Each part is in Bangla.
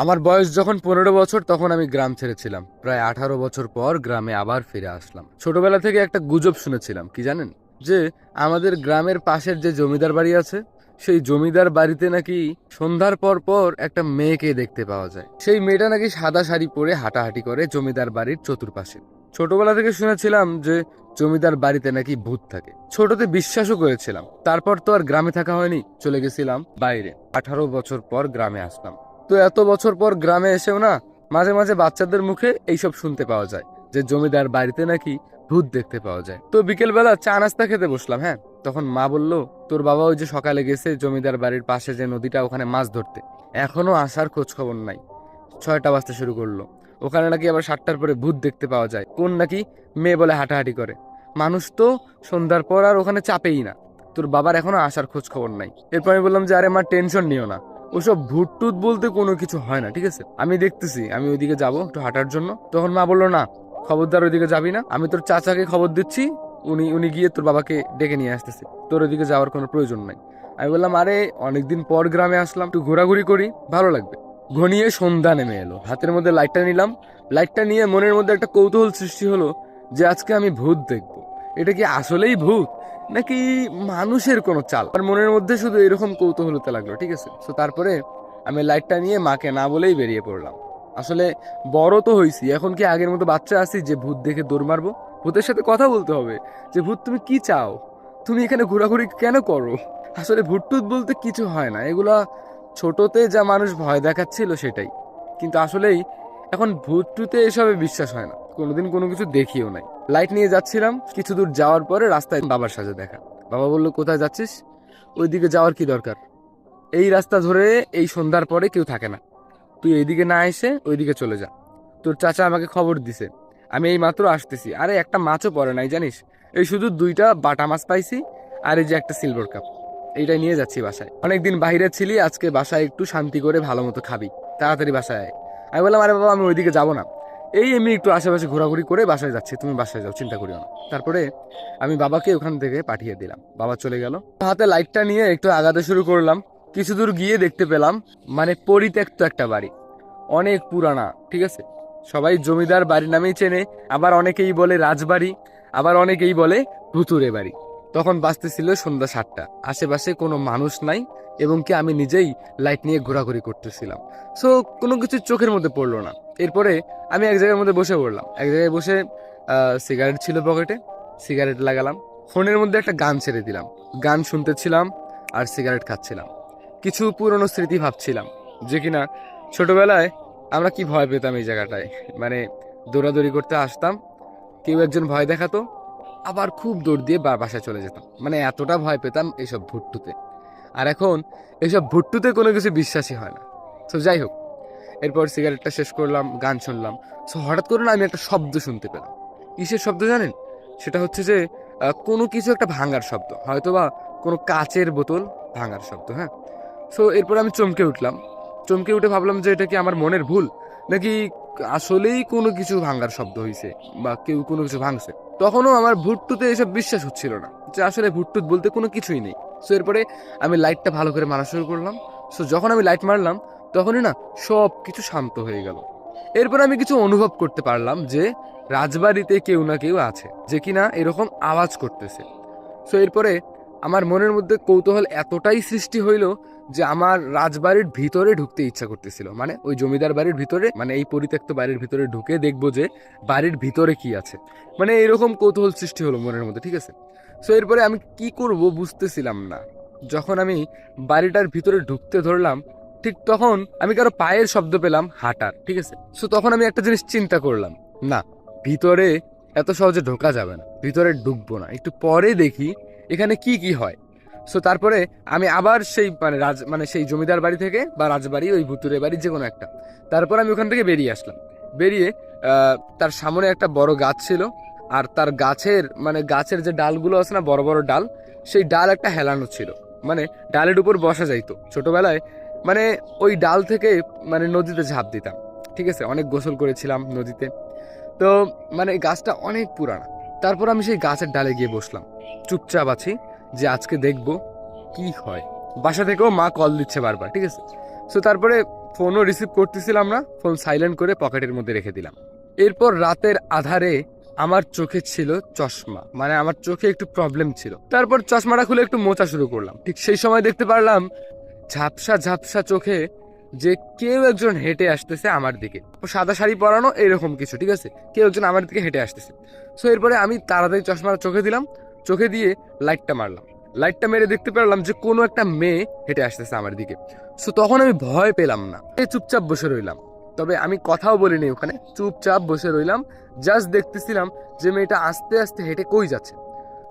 আমার বয়স যখন 15 বছর তখন আমি গ্রাম ছেড়েছিলাম। প্রায় 18 বছর পর গ্রামে আবার ফিরে আসলাম। ছোটবেলা থেকে একটা গুজব শুনেছিলাম, কি জানেন? যে আমাদের গ্রামের পাশের যে জমিদার বাড়ি আছে, সেই জমিদার বাড়িতে নাকি সন্ধ্যার পর পর একটা মেয়েকে দেখতে পাওয়া যায়। সেই মেয়েটা নাকি সাদা শাড়ি পরে হাঁটাহাঁটি করে জমিদার বাড়ির চতুর্পাশে। ছোটবেলা থেকে শুনেছিলাম যে জমিদার বাড়িতে নাকি ভূত থাকে। ছোটতে বিশ্বাসও করেছিলাম। তারপর তো আর গ্রামে থাকা হয়নি, চলে গেছিলাম বাইরে। 18 বছর পর গ্রামে আসলাম। তো এত বছর পর গ্রামে এসেও না, মাঝে মাঝে বাচ্চাদের মুখে এইসব শুনতে পাওয়া যায় যে জমিদার বাড়িতে নাকি ভূত দেখতে পাওয়া যায়। তো বিকেলবেলা চা নাস্তা খেতে বসলাম। হ্যাঁ, তখন মা বলল, তোর বাবা ওই যে সকালে গেছে জমিদার বাড়ির পাশে যে নদীটা, ওখানে মাছ ধরতে, এখনো আসার খোঁজ খবর নাই। 6টা বাজতে শুরু করলো। ওখানে নাকি আবার 7টার পরে ভূত দেখতে পাওয়া যায়। কোন নাকি মেয়ে বলে হাঁটাহাঁটি করে। মানুষ তো সন্ধ্যার পর আর ওখানে চাপেই না। তোর বাবার এখনো আসার খোঁজ খবর নাই। এরপর আমি বললাম যে আরে মা, টেনশন নিও না, ওসব ভূত টুত বলতে কোনো কিছু হয় না, ঠিক আছে? আমি দেখতেছি, আমি ওইদিকে যাবো একটু হাঁটার জন্য। তখন মা বললো, না খবরদার ওইদিকে যাবি না, আমি তোর চাচাকে খবর দিচ্ছি, উনি উনি গিয়ে তোর বাবাকে ডেকে নিয়ে আসতেছে, তোর ওইদিকে যাওয়ার কোনো প্রয়োজন নাই। আমি বললাম, আরে অনেকদিন পর গ্রামে আসলাম, একটু ঘোরাঘুরি করি, ভালো লাগবে। ঘনিয়ে সন্ধ্যা নেমে এলো। হাতের মধ্যে লাইটটা নিলাম। লাইটটা নিয়ে মনের মধ্যে একটা কৌতূহল সৃষ্টি হলো যে আজকে আমি ভূত দেখবো। এটা কি আসলেই ভূত নাকি মানুষের কোনো চাল? আর মনের মধ্যে শুধু এরকম কৌতূহল হতে লাগলো, ঠিক আছে? তো তারপরে আমি লাইটটা নিয়ে মাকে না বলেই বেরিয়ে পড়লাম। আসলে বড় তো হইছি, এখন কি আগের মতো বাচ্চা আছি যে ভূত দেখে দৌড় মারবো? ভূতের সাথে কথা বলতে হবে যে ভূত তুমি কি চাও, তুমি এখানে ঘোরাঘুরি কেন করো? আসলে ভূত টুত বলতে কিছু হয় না, এগুলা ছোটতে যা মানুষ ভয় দেখাচ্ছিল সেটাই। কিন্তু আসলেই এখন ভূত টুতে এসবে বিশ্বাস হয় না, কোনোদিন কোনো কিছু দেখিও নাই। লাইট নিয়ে যাচ্ছিলাম, কিছু দূর যাওয়ার পরে রাস্তায় বাবার সাথে দেখা। বাবা বললো, কোথায় যাচ্ছিস? ওইদিকে যাওয়ার কি দরকার? এই রাস্তা ধরে এই সন্ধ্যার পরে কেউ থাকে না, তুই এইদিকে না এসে ওইদিকে চলে যা। তোর চাচা আমাকে খবর দিছে, আমি এই মাত্র আসতেছি। আরে একটা মাছও পড়ে নাই জানিস, এই শুধু 2টা বাটা মাছ পাইছি, আর এই যে একটা সিলভার কাপ, এইটাই নিয়ে যাচ্ছি বাসায়। অনেকদিন বাইরে ছিলি, আজকে বাসায় একটু শান্তি করে ভালো মতো খাবি, তাড়াতাড়ি বাসায় আয়। আমি বললাম, আরে বাবা, আমি ওইদিকে যাবো না, এই এমনি একটু আশেপাশে ঘোরাঘুরি করে বাসায় যাচ্ছি, তুমি বাসায় যাও, চিন্তা করিও না। তারপরে আমি বাবাকে ওখান থেকে পাঠিয়ে দিলাম। বাবা চলে গেল। হাতে লাইটটা নিয়ে একটু আগাতে শুরু করলাম। কিছু দূর গিয়ে দেখতে পেলাম মানে পরিত্যক্ত একটা বাড়ি, অনেক পুরানা, ঠিক আছে? সবাই জমিদার বাড়ি নামেই চেনে, আবার অনেকেই বলে রাজবাড়ি, আবার অনেকেই বলে ভুতুরে বাড়ি। তখন বাজতেছিল সন্ধ্যা 7টা, আশেপাশে কোনো মানুষ নাই, এবং কি আমি নিজেই লাইট নিয়ে ঘোরাঘুরি করতেছিলাম। সো কোনো কিছু চোখের মধ্যে পড়লো না। এরপরে আমি এক জায়গার মধ্যে বসে পড়লাম। এক জায়গায় বসে সিগারেট ছিল পকেটে, সিগারেট লাগালাম। ফোনের মধ্যে একটা গান ছেড়ে দিলাম, গান শুনতেছিলাম আর সিগারেট খাচ্ছিলাম। কিছু পুরনো স্মৃতি ভাবছিলাম, যে কিনা ছোটবেলায় আমরা কি ভয় পেতাম এই জায়গাটায়। মানে দৌড়াদৌড়ি করতে আসতাম, কেউ একজন ভয় দেখাতো, আবার খুব দৌড় দিয়ে বাসায় চলে যেতাম। মানে এতটা ভয় পেতাম এইসব ভুট্টুতে। আর এখন এইসব ভুট্টুতে কোনো কিছু বিশ্বাসই হয় না। তো যাই হোক, এরপর সিগারেটটা শেষ করলাম, গান শুনলাম। সো হঠাৎ করে না আমি একটা শব্দ শুনতে পেলাম। কিসের শব্দ জানেন? সেটা হচ্ছে যে কোনো কিছু একটা ভাঙার শব্দ, হয়তোবা কোনো কাচের বোতল ভাঙার শব্দ। হ্যাঁ। সো এরপর আমি চমকে উঠলাম। চমকে উঠে ভাবলাম যে এটা কি আমার মনের ভুল, নাকি আসলেই কোনো কিছু ভাঙার শব্দ হয়েছে, বা কেউ কোনো কিছু ভাঙছে। তখনও আমার ভুট্টুতে এসব বিশ্বাস হচ্ছিল না যে আসলে ভুট্টুত বলতে কোনো কিছুই নেই। সো এরপরে আমি লাইটটা ভালো করে মারা শুরু করলাম। সো যখন আমি লাইট মারলাম তখনই না সব কিছু শান্ত হয়ে গেল। এরপর আমি কিছু অনুভব করতে পারলাম যে রাজবাড়িতে কেউ না কেউ আছে, যে কিনা এরকম আওয়াজ করতেছে। সো এরপরে আমার মনের মধ্যে কৌতূহল এতটাই সৃষ্টি হইলো যে আমার রাজবাড়ির ভিতরে ঢুকতে ইচ্ছা করতেছিল। মানে ওই জমিদার বাড়ির ভিতরে, মানে এই পরিত্যক্ত বাড়ির ভিতরে ঢুকে দেখবো যে বাড়ির ভিতরে কি আছে। মানে এরকম কৌতূহল সৃষ্টি হলো মনের মধ্যে, ঠিক আছে? সো এরপরে আমি কি করব বুঝতেছিলাম না। যখন আমি বাড়িটার ভিতরে ঢুকতে ধরলাম, ঠিক তখন আমি কারো পায়ের শব্দ পেলাম হাঁটার, ঠিক আছে? সো তখন আমি একটা জিনিস চিন্তা করলাম, না, ভিতরে এত সহজে ঢোকা যাবে না, ভিতরে ঢুকবো না, একটু পরে দেখি এখানে কি কি হয়। সো তারপরে আমি আবার সেই মানে সেই জমিদার বাড়ি থেকে, বা রাজবাড়ি, ওই ভুতুরে বাড়ি, যে কোনো একটা, তারপর আমি ওখান থেকে বেরিয়ে আসলাম। বেরিয়ে তার সামনে একটা বড় গাছ ছিল, আর তার গাছের যে ডালগুলো আছে না, বড় বড় ডাল, সেই ডাল একটা হেলানো ছিল। মানে ডালের উপর বসা যাইতো ছোটবেলায়। মানে ওই ডাল থেকে মানে নদীতে ঝাঁপ দিতাম, ঠিক আছে? অনেক গোসল করেছিলাম নদীতে। তো মানে গাছটা অনেক পুরানা। তারপর আমি সেই গাছের ডালে গিয়ে বসলাম, চুপচাপ আছি যে আজকে দেখবো কি হয়। বাসা থেকেও মা কল দিচ্ছে বারবার, ঠিক আছে? সো তারপরে ফোনও রিসিভ করতেছিলাম না, ফোন সাইলেন্ট করে পকেটের মধ্যে রেখে দিলাম। এরপর রাতের আধারে আমার চোখে ছিল চশমা, মানে আমার চোখে একটু প্রবলেম ছিল। তারপর চশমাটা খুলে একটু মোছা শুরু করলাম। ঠিক সেই সময় দেখতে পারলাম ঝাপসা ঝাপসা চোখে যে কেউ একজন হেঁটে আসতেছে আমার দিকে। সাদা শাড়ি পরানো এরকম কিছু, ঠিক আছে, কেউ একজন আমার দিকে হেঁটে আসতেছে। সো এরপরে আমি তাড়াতাড়ি চশমাটা চোখে দিলাম, চোখে দিয়ে লাইটটা মারলাম। লাইটটা মেরে দেখতে পেলাম যে কোনো একটা মেয়ে হেঁটে আসতেছে আমার দিকে। সো তখন আমি ভয় পেলাম না, চুপচাপ বসে রইলাম। তবে আমি কথাও বলিনি, ওখানে চুপচাপ বসে রইলাম, জাস্ট দেখতেছিলাম যে মেয়েটা আস্তে আস্তে হেঁটে কই যাচ্ছে।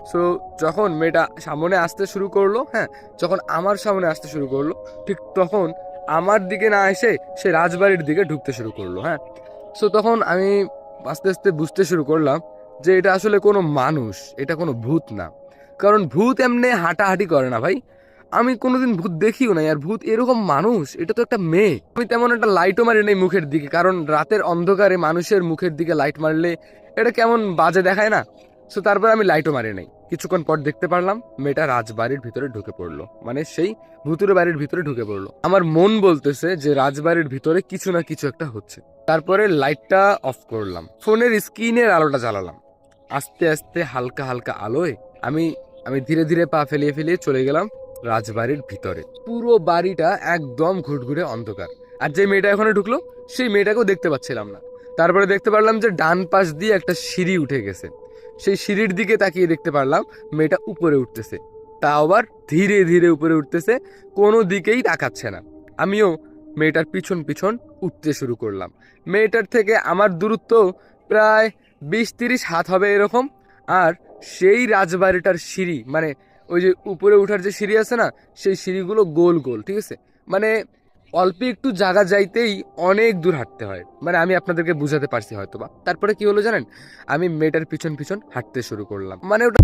সো যখন মেয়েটা সামনে আসতে শুরু করলো, হ্যাঁ, যখন আমার সামনে আসতে শুরু করলো, ঠিক তখন আমার দিকে না এসে সে রাজবাড়ির দিকে ঢুকতে শুরু করলো। হ্যাঁ, সো তখন আমি আস্তে আস্তে বুঝতে শুরু করলাম যে এটা আসলে কোনো মানুষ, এটা কোনো ভূত না। কারণ ভূত এমনি হাঁটাহাঁটি করে না ভাই, আমি কোনোদিন ভূত দেখিও নাই। আর ভূত এরকম মানুষ, এটা তো একটা মেয়ে। আমি তেমন একটা লাইটও মারি নাই মুখের দিকে, কারণ রাতের অন্ধকারে মানুষের মুখের দিকে লাইট মারলে এটা কেমন বাজে দেখায় না। সো তারপর আমি লাইটও মারি নাই। কিছুক্ষণ পর দেখতে পারলাম মেয়েটা রাজবাড়ির ভিতরে ঢুকে পড়লো, মানে সেই ভুতুরে বাড়ির ভিতরে ঢুকে পড়লো। আমার মন বলতেছে যে রাজবাড়ির ভিতরে কিছু না কিছু একটা হচ্ছে। তারপরে লাইটটা অফ করলাম, ফোনের স্ক্রিনের আলোটা জ্বালালাম। আস্তে আস্তে হালকা হালকা আলোয় আমি আমি ধীরে ধীরে পা ফেলিয়ে ফেলিয়ে চলে গেলাম রাজবাড়ির ভিতরে। পুরো বাড়িটা একদম ঘুটঘুটে অন্ধকার। আর যে মেয়েটা এখানে ঢুকলো সেই মেয়েটাকেও দেখতে পাচ্ছিলাম না। তারপরে দেখতে পারলাম যে ডান পাশ দিয়ে একটা সিঁড়ি উঠে গেছে। সেই সিঁড়ির দিকে তাকিয়ে দেখতে পারলাম মেয়েটা উপরে উঠতেছে, তা আবার ধীরে ধীরে উপরে উঠতেছে, কোনো দিকেই তাকাচ্ছে না। আমিও মেয়েটার পিছন পিছন উঠতে শুরু করলাম। মেয়েটার থেকে আমার দূরত্ব প্রায় 20-30 হাত হবে এরকম। আর সেই রাজবাড়িটার সিঁড়ি, মানে ওই যে উপরে ওঠার যে সিঁড়ি আছে না, সেই সিঁড়িগুলো গোল গোল, ঠিক আছে, মানে অল্প একটু জায়গা যাইতেই অনেক দূর হাঁটতে হয়। মানে আমি আপনাদেরকে বুঝাতে পারছি হয়তোবা। তারপরে কি হলো জানেন, আমি মেয়েটার পিছন পিছন হাঁটতে শুরু করলাম। মানে ওটা